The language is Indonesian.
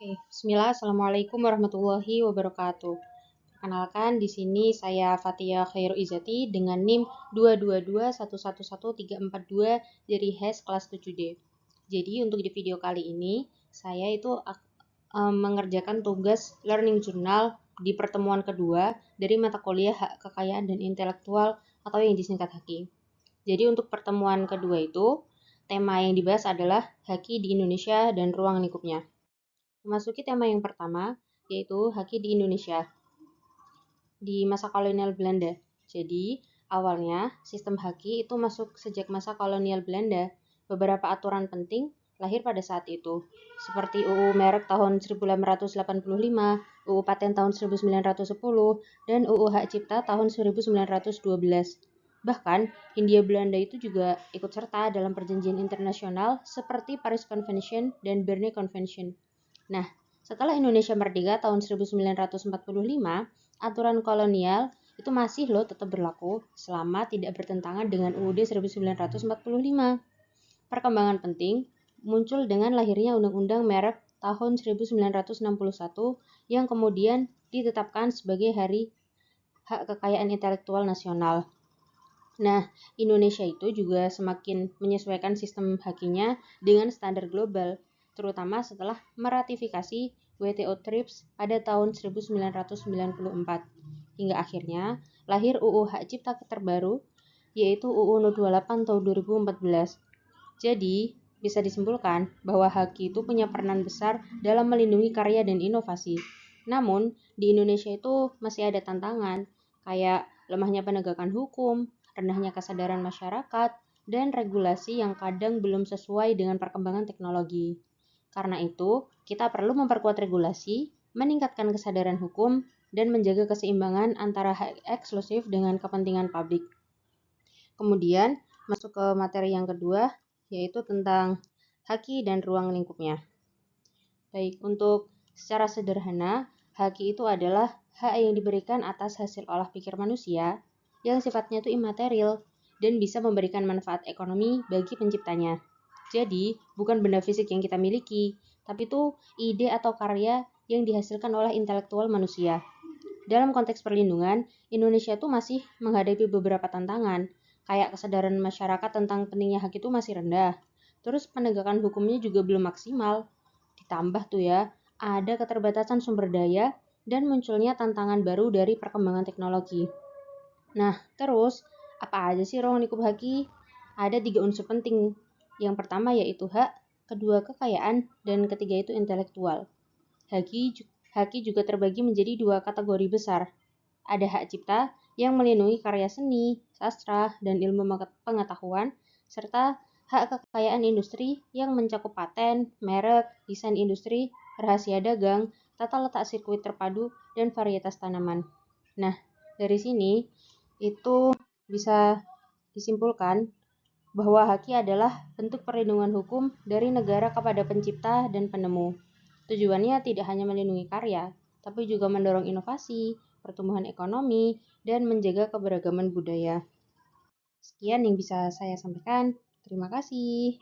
Oke, Bismillah, Assalamualaikum warahmatullahi wabarakatuh. Perkenalkan, di sini saya Fatia Khairu Izati dengan NIM 222111342 dari HES kelas 7D. Jadi untuk di video kali ini, saya itu mengerjakan tugas learning journal di pertemuan kedua dari mata kuliah Hak Kekayaan dan Intelektual atau yang disingkat HAKI. Jadi untuk pertemuan kedua itu, tema yang dibahas adalah HAKI di Indonesia dan ruang lingkupnya. Memasuki tema yang pertama, yaitu HAKI di Indonesia di masa kolonial Belanda. Jadi, awalnya sistem HAKI itu masuk sejak masa kolonial Belanda. Beberapa aturan penting lahir pada saat itu, seperti UU Merek tahun 1885, UU Paten tahun 1910, dan UU Hak Cipta tahun 1912. Bahkan, Hindia Belanda itu juga ikut serta dalam perjanjian internasional seperti Paris Convention dan Berne Convention. Nah, setelah Indonesia merdeka tahun 1945, aturan kolonial itu masih tetap berlaku selama tidak bertentangan dengan UUD 1945. Perkembangan penting muncul dengan lahirnya Undang-Undang Merek tahun 1961 yang kemudian ditetapkan sebagai Hari Hak Kekayaan Intelektual Nasional. Nah, Indonesia itu juga semakin menyesuaikan sistem HAKI-nya dengan standar global, terutama setelah meratifikasi WTO TRIPS pada tahun 1994. Hingga akhirnya lahir UU Hak Cipta terbaru, yaitu UU 28 tahun 2014. Jadi, bisa disimpulkan bahwa HAKI itu punya peranan besar dalam melindungi karya dan inovasi. Namun, di Indonesia itu masih ada tantangan, kayak lemahnya penegakan hukum, rendahnya kesadaran masyarakat, dan regulasi yang kadang belum sesuai dengan perkembangan teknologi. Karena itu, kita perlu memperkuat regulasi, meningkatkan kesadaran hukum, dan menjaga keseimbangan antara hak eksklusif dengan kepentingan publik. Kemudian, masuk ke materi yang kedua, yaitu tentang HAKI dan ruang lingkupnya. Baik, untuk secara sederhana, HAKI itu adalah hak yang diberikan atas hasil olah pikir manusia yang sifatnya itu imaterial dan bisa memberikan manfaat ekonomi bagi penciptanya. Jadi, bukan benda fisik yang kita miliki, tapi itu ide atau karya yang dihasilkan oleh intelektual manusia. Dalam konteks perlindungan, Indonesia itu masih menghadapi beberapa tantangan, kayak kesadaran masyarakat tentang pentingnya hak itu masih rendah. Terus penegakan hukumnya juga belum maksimal. Ditambah ada keterbatasan sumber daya dan munculnya tantangan baru dari perkembangan teknologi. Nah, terus apa aja sih ruang lingkup HAKI? Ada 3 unsur penting. Yang pertama yaitu hak, kedua kekayaan, dan ketiga itu intelektual. HAKI juga terbagi menjadi 2 kategori besar. Ada hak cipta yang melindungi karya seni, sastra, dan ilmu pengetahuan, serta hak kekayaan industri yang mencakup paten, merek, desain industri, rahasia dagang, tata letak sirkuit terpadu, dan varietas tanaman. Nah, dari sini itu bisa disimpulkan bahwa HAKI adalah bentuk perlindungan hukum dari negara kepada pencipta dan penemu. Tujuannya tidak hanya melindungi karya, tapi juga mendorong inovasi, pertumbuhan ekonomi, dan menjaga keberagaman budaya. Sekian yang bisa saya sampaikan. Terima kasih.